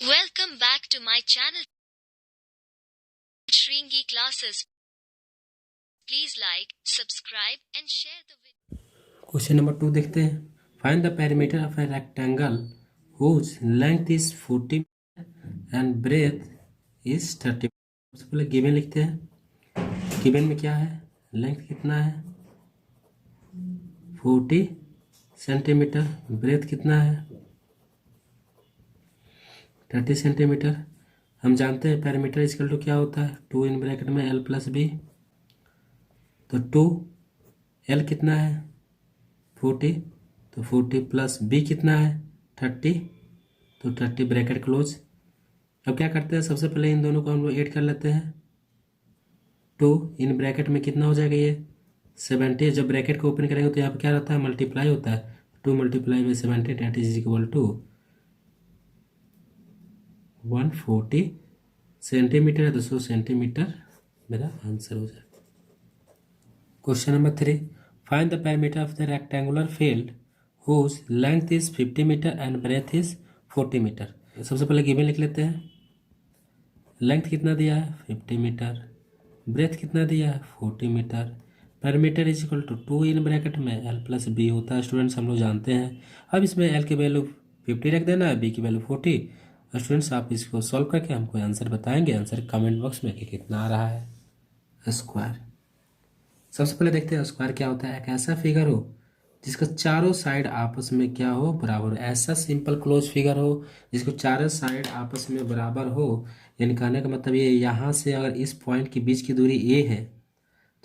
Welcome back to my channel Shringi Classes. Please like, subscribe and share the video. Question number 2 देखते हैं। Find the perimeter of a rectangle whose length is 40 and breadth is 30। सबसे पहले given लिखते हैं। Given में क्या है, length कितना है 40 सेंटीमीटर, ब्रेथ कितना है 30 सेंटीमीटर। हम जानते हैं पेरीमीटर इक्वल टू क्या होता है, 2 इन ब्रैकेट में l प्लस बी। तो 2 l कितना है 40, तो 40 प्लस बी कितना है 30, तो 30 ब्रैकेट क्लोज। अब क्या करते हैं, सबसे पहले इन दोनों को हम लोग ऐड कर लेते हैं। 2 इन ब्रैकेट में कितना हो जाएगा ये 70। जब ब्रैकेट को ओपन करेंगे तो यहाँ पे क्या रहता है, मल्टीप्लाई होता है। 2 multiply by 70 that is equal to 140 centimetre है, 200 सेंटीमीटर मेरा आंसर हो जाएगा। Question number 3, find the perimeter of the rectangular field whose length is 50 metre and breadth is 40 metre. सबसे पहले गिवन लिख लेते हैं। लेंथ कितना दिया है 50 मीटर, ब्रेथ कितना दिया है 40 metre. Perimeter is equal to 2 in bracket में l प्लस बी होता है, स्टूडेंट्स हम लोग जानते हैं। अब इसमें l की वैल्यू 50 रख देना है, b की वैल्यू 40। स्टूडेंट्स आप इसको सॉल्व करके हमको आंसर बताएंगे। आंसर कमेंट बॉक्स में कि कितना आ रहा है। स्क्वायर, सबसे पहले देखते हैं स्क्वायर क्या होता है। एक ऐसा फिगर हो जिसका चारों साइड आपस में क्या हो, बराबर हो। ऐसा सिंपल क्लोज फिगर हो जिसको चारों साइड आपस में बराबर हो। यानी कहने का मतलब ये, यहाँ से अगर इस पॉइंट के बीच की दूरी a है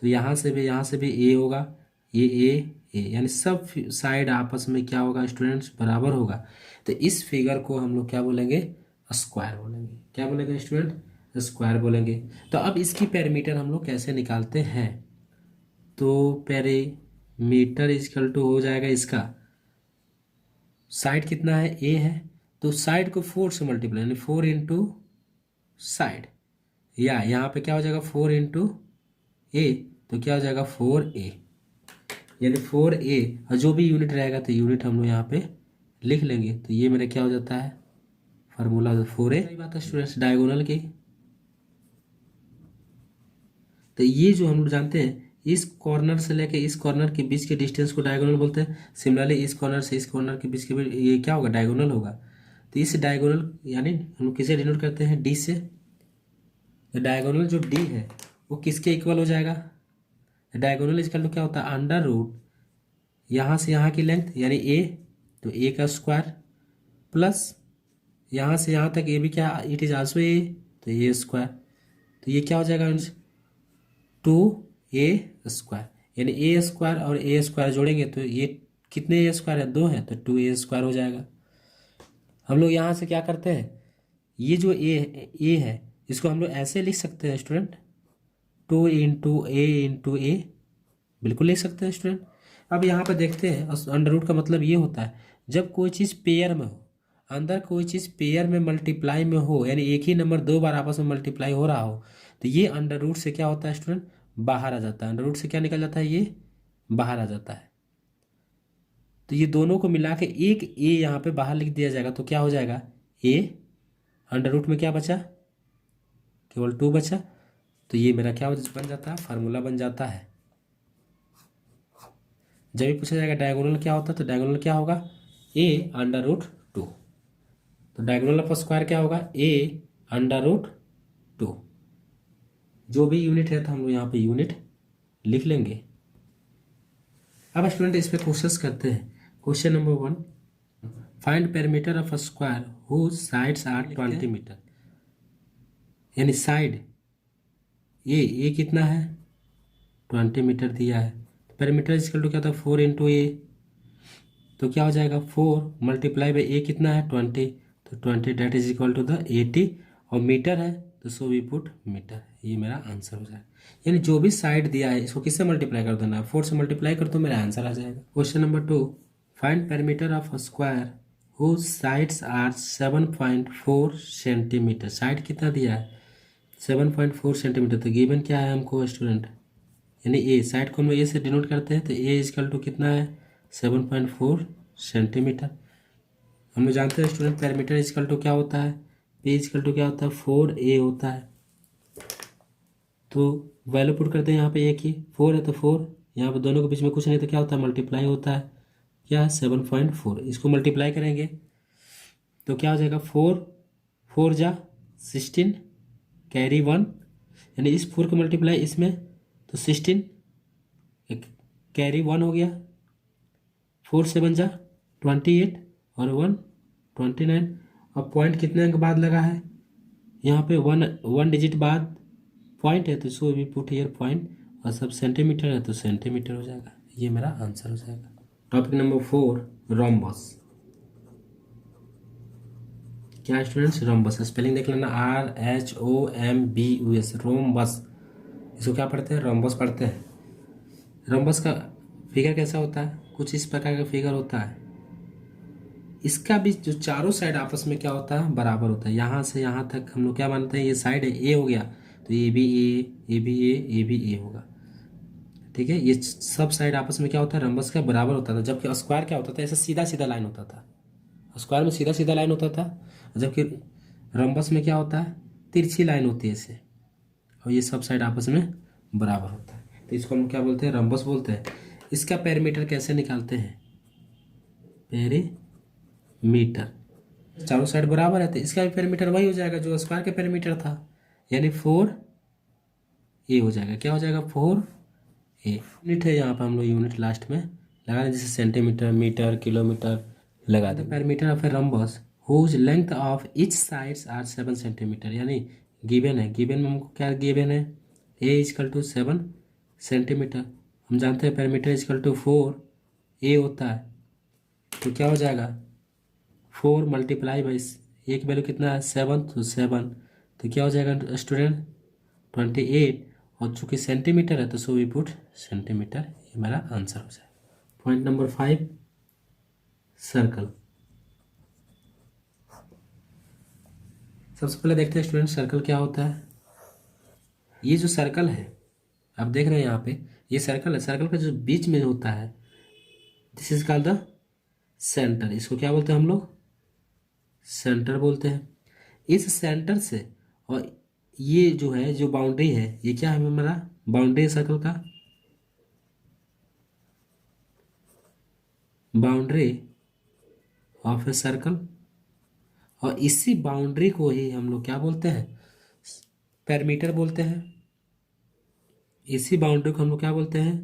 तो यहाँ से भी a होगा, ये a यानी सब साइड आपस में क्या होगा स्टूडेंट्स, बराबर होगा। तो इस फिगर को हम लोग क्या बोलेंगे, स्क्वायर बोलेंगे। क्या बोलेंगे स्टूडेंट, स्क्वायर बोलेंगे। तो अब इसकी पेरीमीटर हम लोग कैसे निकालते हैं, तो पेरीमीटर इक्वल टू हो जाएगा इसका, साइड कितना है a है तो साइड को 4 से मल्टीप्लाई, यानी 4 इंटू साइड, या यहाँ पे क्या हो जाएगा 4 इंटू ए, तो क्या हो जाएगा 4a, यानी 4a। और जो भी यूनिट रहेगा तो यूनिट हम लोग यहाँ पे लिख लेंगे। तो ये मेरा क्या हो जाता है फार्मूला 4a। सही बात है स्टूडेंट्स, डायगोनल की। तो ये जो हम लोग जानते हैं, इस कॉर्नर से लेके इस कॉर्नर के बीच के डिस्टेंस को डायगोनल बोलते हैं। सिमिलरली इस कॉर्नर से इस कॉर्नर के बीच के ये क्या होगा, डायगोनल होगा। तो इस डायगोनल यानी हम लोग किसे डिनोट करते हैं, डी से। तो डायगोनल जो डी है वो किसके इक्वल हो जाएगा, डायगोनल इक्वल टू क्या होता है, अंडर रूट यहाँ से यहाँ की लेंथ यानी ए, तो ए का स्क्वायर प्लस यहाँ से यहाँ तक ए भी क्या, इट इज आल्सो ए, तो ए स्क्वायर। तो ये क्या हो जाएगा 2a स्क्वायर, यानी ए स्क्वायर और ए स्क्वायर जोड़ेंगे तो ये कितने ए स्क्वायर है, 2 है, तो 2a स्क्वायर हो जाएगा। हम लोग यहाँ से क्या करते हैं, ये जो ए है इसको हम लोग ऐसे लिख सकते हैं स्टूडेंट, 2 इंटू ए, बिल्कुल लिख सकते हैं स्टूडेंट। अब यहाँ पर देखते हैं अंडर रूट का मतलब ये होता है जब कोई चीज़ पेयर में हो, अंदर कोई चीज़ पेयर में मल्टीप्लाई में हो, यानी एक ही नंबर 2 बार आपस में मल्टीप्लाई हो रहा हो, तो ये अंडर रूट से क्या होता है स्टूडेंट, बाहर आ जाता है। अंडर रूट से क्या निकल जाता है, ये बाहर आ जाता है। तो ये दोनों को मिला के एक ए यहाँ पे बाहर लिख दिया जाएगा, तो क्या हो जाएगा ए, अंडर रूट में क्या बचा, केवल 2 बचा। तो ये मेरा क्या बन जाता है, फार्मूला बन जाता है। जब भी पूछा जाएगा डायगोनल क्या होता है, तो डायगोनल क्या होगा, ए अंडर रूट 2। तो डायगोनल ऑफ स्क्वायर क्या होगा, ए अंडर रूट 2। जो भी यूनिट है तो हम लोग यहाँ पे यूनिट लिख लेंगे। अब स्टूडेंट इस पे क्वेश्चंस करते हैं। Question number 1, find perimeter of a square whose sides are 20 metre. यानी साइड ए कितना है 20 मीटर दिया है। पेरीमीटर इक्वल टू क्या था 4 इंटू ए, तो क्या हो जाएगा 4 मल्टीप्लाई बाई ए कितना है 20, तो 20 that is equal to the 80। और मीटर है तो सो वी पुट मीटर, ये मेरा आंसर हो जाएगा। यानी जो भी साइड दिया है इसको किससे मल्टीप्लाई कर देना है, 4 से मल्टीप्लाई कर तो मेरा आंसर आ जाएगा। Question number 2, find perimeter of a square whose sides are 7.4 centimetre. Side कितना दिया है 7.4 सेंटीमीटर। तो गिवन क्या है हमको स्टूडेंट, यानी ए, साइड को हम लोग ए से डिनोट करते हैं, तो ए इक्वल टू कितना है 7.4 सेंटीमीटर। हम लोग जानते हैं स्टूडेंट पेरीमीटर इक्वल टू क्या होता है, P इक्वल टू क्या होता है 4a होता है। तो वैल्यू पुट करते हैं यहाँ पे एक ही 4 है तो 4, यहाँ पे दोनों के बीच में कुछ नहीं तो क्या होता है मल्टीप्लाई होता है, क्या 7.4। इसको मल्टीप्लाई करेंगे तो क्या हो जाएगा 4 4 जा 16 कैरी 1, यानी इस 4 का मल्टीप्लाई इसमें तो 16 कैरी 1 हो गया, 4 7 जा 28 और 1 29। अब पॉइंट कितने अंक बाद लगा है, यहाँ पे वन डिजिट बाद पॉइंट है तो so we put here point, और सब सेंटीमीटर है तो सेंटीमीटर हो जाएगा। ये मेरा आंसर हो जाएगा। Topic number 4 rhombus. क्या स्टूडेंट्स रोम्बस, स्पेलिंग देख लेना RHOMBUS रोम्बस। इसको क्या पढ़ते हैं रोम्बस पढ़ते हैं। रोम्बस का फिगर कैसा होता है, कुछ इस प्रकार का फिगर होता है। इसका भी जो चारों साइड आपस में क्या होता है बराबर होता है। यहाँ से यहाँ तक हम लोग क्या मानते हैं, ये साइड है ए हो गया तो ये भी ए, ये भी ए, ये भी ए होगा। ठीक है, ये सब साइड आपस में क्या होता है रंबस का बराबर होता था। जबकि स्क्वायर क्या होता था, ऐसा सीधा सीधा लाइन होता था, स्क्वायर में सीधा सीधा लाइन होता था, जबकि रंबस में क्या होता है तिरछी लाइन होती है ऐसे, और ये सब साइड आपस में बराबर होता है। तो इसको हम क्या बोलते हैं रंबस बोलते हैं। इसका पेरीमीटर कैसे निकालते हैं, पेरीमीटर, चारों साइड बराबर है तो इसका भी पेरीमीटर वही हो जाएगा जो स्क्वायर का पेरीमीटर था, यानी 4a हो जाएगा। क्या हो जाएगा 4a। यूनिट है यहाँ पर हम लोग यूनिट लास्ट में लगा दें, जैसे सेंटीमीटर मीटर किलोमीटर लगा दें। Perimeter of a rhombus whose length of each sides are 7 centimetre, यानी गिवन है, गिवन में हमको क्या गिवन है a इक्वल टू 7 सेंटीमीटर। हम जानते हैं पेरीमीटर इक्वल टू 4a होता है, तो क्या हो जाएगा 4 मल्टीप्लाई बाई एक वैल्यू कितना है 7, तो 7 तो क्या हो जाएगा स्टूडेंट 28, और चूंकि सेंटीमीटर है तो सो वी पुट सेंटीमीटर। ये मेरा आंसर हो जाएगा। Point number 5 circle. सबसे पहले देखते हैं स्टूडेंट सर्कल क्या होता है। ये जो सर्कल है आप देख रहे हैं यहाँ पे, ये सर्कल है, सर्कल का जो बीच में होता है this is called the centre. इसको क्या बोलते हैं हम लोग सेंटर बोलते हैं। इस सेंटर से और ये जो है जो बाउंड्री है ये क्या है हमारा बाउंड्री सर्कल का, बाउंड्री ऑफ ए सर्कल, और इसी बाउंड्री को ही हम लोग क्या बोलते हैं पेरीमीटर बोलते हैं। इसी बाउंड्री को हम लोग क्या बोलते हैं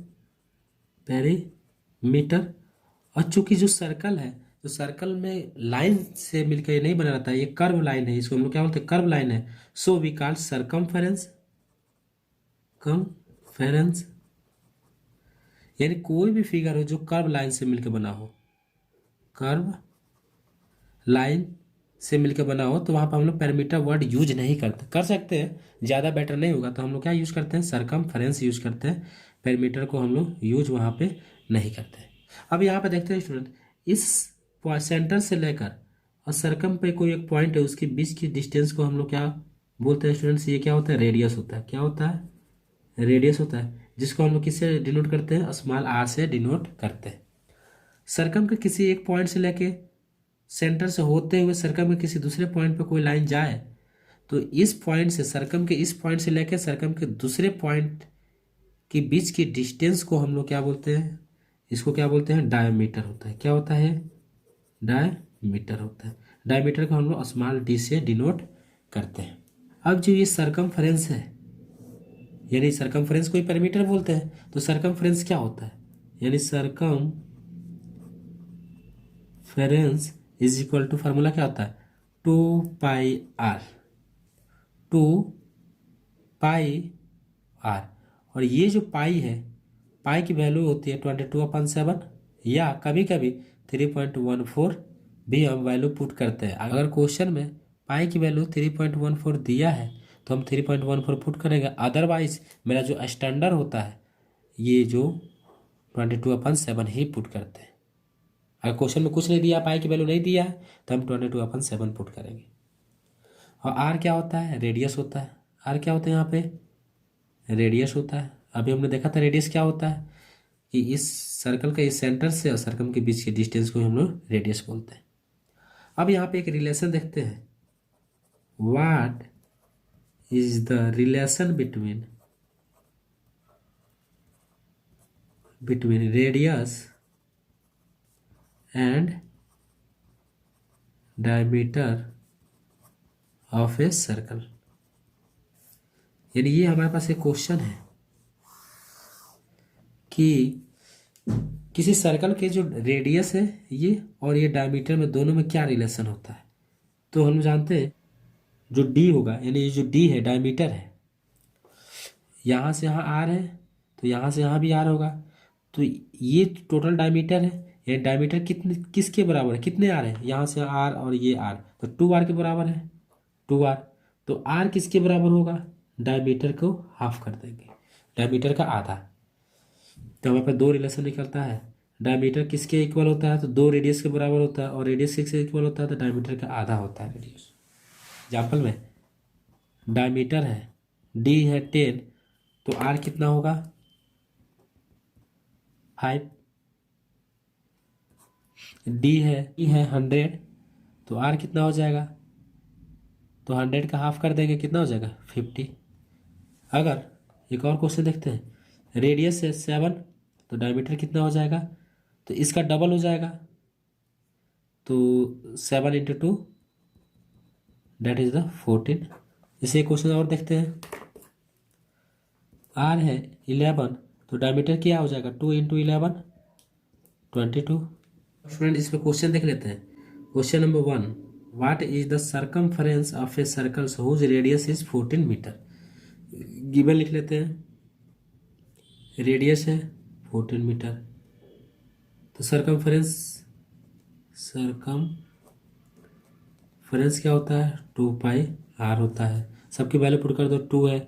पेरीमीटर। और चूंकि जो सर्कल है तो सर्कल में लाइन से मिलकर ये नहीं बना रहता है, ये कर्व लाइन है, इसको हम लोग क्या बोलते हैं कर्व लाइन है। सो वी कॉल्ड सरकमफेरेंस, कमफेरेंस, यानी कोई भी फिगर हो जो कर्व लाइन से मिलकर बना हो, कर्व लाइन से मिलकर बना हो, तो वहां पर हम लोग पेरीमीटर वर्ड यूज नहीं करते। कर सकते हैं, ज़्यादा बेटर नहीं होगा, तो हम लोग क्या यूज करते हैं सरकमफेरेंस यूज करते हैं। पेरीमीटर को हम लोग यूज वहां पे नहीं करते। अब यहाँ पे देखते हैं स्टूडेंट, इस सेंटर से लेकर और सर्कम पे कोई एक पॉइंट है उसके बीच की डिस्टेंस को हम लोग क्या बोलते हैं स्टूडेंट्स, ये क्या होता है रेडियस होता है। क्या होता है रेडियस होता है, जिसको हम लोग किससे डिनोट करते हैं स्मॉल आर से डिनोट करते हैं। सर्कम के किसी एक पॉइंट से लेके सेंटर से होते हुए सर्कम के किसी दूसरे पॉइंट पे कोई लाइन जाए तो इस पॉइंट से सर्कम के इस पॉइंट से लेकर सर्कम के दूसरे पॉइंट के बीच की डिस्टेंस को हम लोग क्या बोलते हैं, इसको क्या बोलते हैं डायमीटर होता है। क्या होता है डायमीटर होता है। डायमीटर को हम लोग स्मॉल डी से डिनोट करते हैं। अब जो ये सरकमफ्रेंस है, यानी सरकमफ्रेंस को ही पेरीमीटर बोलते हैं, तो सरकमफ्रेंस क्या होता है, यानी circumference is equal to formula क्या होता है 2πr, 2πr। और ये जो पाई है, पाई की वैल्यू होती है 22/7 या कभी कभी 3.14 भी हम वैल्यू पुट करते हैं। अगर क्वेश्चन में पाई की वैल्यू 3.14 दिया है तो हम 3.14 पुट करेंगे, अदरवाइज मेरा जो स्टैंडर्ड होता है ये जो 22/7 ही पुट करते हैं। अगर क्वेश्चन में कुछ नहीं दिया, पाई की वैल्यू नहीं दिया है तो हम 22/7 पुट करेंगे। और आर क्या होता है रेडियस होता है। आर क्या होता है यहाँ पे रेडियस होता है। अभी हमने देखा था रेडियस क्या होता है कि इस सर्कल का इस सेंटर से और सर्कल के बीच के डिस्टेंस को हम लोग रेडियस बोलते हैं। अब यहाँ पे एक रिलेशन देखते हैं, what is the relation between radius and diameter of a circle. यानी ये हमारे पास एक क्वेश्चन है कि किसी सर्कल के जो रेडियस है ये और ये डायमीटर में दोनों में क्या रिलेशन होता है। तो हम जानते हैं जो डी होगा, यानी ये जो डी है डायमीटर है, यहाँ से यहाँ आर है तो यहाँ से यहाँ भी आर होगा, तो ये टोटल डायमीटर है। ये डायमीटर कितने किसके बराबर है, कितने आर है, यहाँ से आर और ये आर, तो 2r के बराबर है 2r। तो r किसके बराबर होगा, डायमीटर को हाफ कर देंगे, डायमीटर का आधा। तो हमारे पास दो रिलेशन निकलता है, डायमीटर किसके इक्वल होता है, तो 2 रेडियस के बराबर होता है, और रेडियस किसके इक्वल होता है, तो डायमीटर का आधा होता है रेडियस। एग्जाम्पल में डायमीटर है डी है 10, तो आर कितना होगा 5, डी है 100, तो आर कितना हो जाएगा, तो 100 का हाफ कर देंगे, कितना हो जाएगा 50। अगर एक और क्वेश्चन देखते हैं, रेडियस है 7, तो डायमीटर कितना हो जाएगा, तो इसका डबल हो जाएगा, तो 7 इंटू 2 डेट इज द 14। जैसे एक क्वेश्चन और देखते हैं, आर है 11, तो डायमीटर क्या हो जाएगा 2 इंटू 11 22। स्टूडेंट इसमें क्वेश्चन देख लेते हैं। Question number 1, what is the circumference of a circle whose radius is 14 metre. Given लिख लेते हैं, रेडियस है 14 मीटर, तो सर्कमफरेंस क्या होता है 2 पाई आर होता है। सबकी वैल्यू पुट कर दो, 2 है,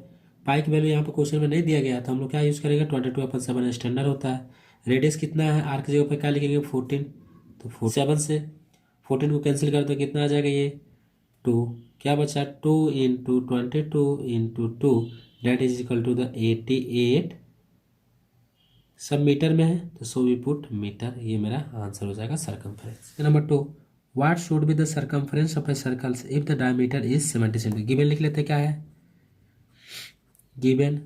पाई की वैल्यू यहाँ पर क्वेश्चन में नहीं दिया गया था, हम लोग क्या यूज़ करेंगे 22/7 स्टैंडर्ड होता है। रेडियस कितना है, आर की जगह पर क्या लिखेंगे 14, तो 7 से 14 को कैंसिल कर दो, कितना आ जाएगा ये 2, क्या बचा 2 into 22 into 2 that is equal to the 88। सब मीटर में है तो सो वी पुट मीटर, ये मेरा आंसर हो जाएगा circumference. Number 2, what should be the circumference of a circle if the diameter is 70 centimetre. Given लिख लेते क्या है, गिवन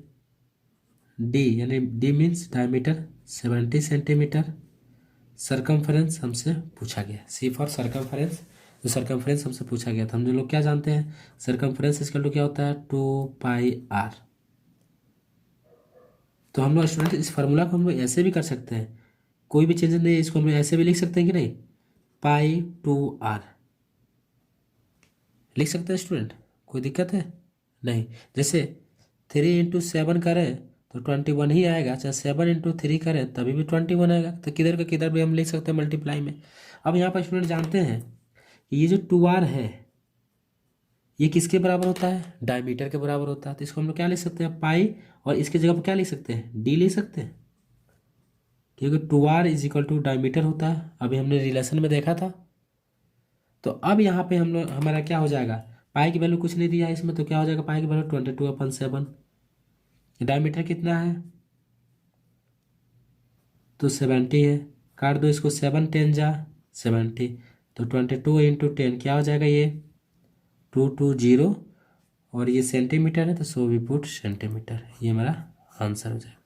डी यानी D means diameter 70 centimetre, circumference हमसे पूछा गया, सी फॉर सर्कमफरेंस, जो सर्कमफरेंस हमसे पूछा गया था। हम जो लोग क्या जानते हैं, सर्कमफरेंस इक्वल टू क्या होता है 2 पाई आर। तो हम लोग स्टूडेंट इस फार्मूला को हम लोग ऐसे भी कर सकते हैं, कोई भी चेंजेस नहीं है, इसको हम लोग ऐसे भी लिख सकते हैं कि नहीं, पाई 2r लिख सकते हैं स्टूडेंट, कोई दिक्कत है नहीं। जैसे 3 इंटू 7 करें तो 21 ही आएगा, चाहे 7 इंटू 3 करें तभी भी 21 आएगा, तो किधर का किधर भी हम लिख सकते हैं मल्टीप्लाई में। अब यहाँ पर स्टूडेंट जानते हैं ये जो 2r है ये किसके बराबर होता है, डायमीटर के बराबर होता है, तो इसको हम लोग क्या लिख सकते हैं पाई, और इसके जगह पर क्या लिख सकते हैं डी लिख सकते हैं, क्योंकि 2r is equal to diameter होता है, अभी हमने रिलेशन में देखा था। तो अब यहाँ पे हम लोग हमारा क्या हो जाएगा, पाई की वैल्यू कुछ नहीं दिया है इसमें, तो क्या हो जाएगा पाई की वैल्यू 22/7, डायमीटर कितना है तो 70 है, काट दो इसको, 7 10 जा 70, तो 22 इंटू 10 क्या हो जाएगा ये 220, और ये सेंटीमीटर है तो सो वी पुट सेंटीमीटर, ये हमारा आंसर हो जाएगा।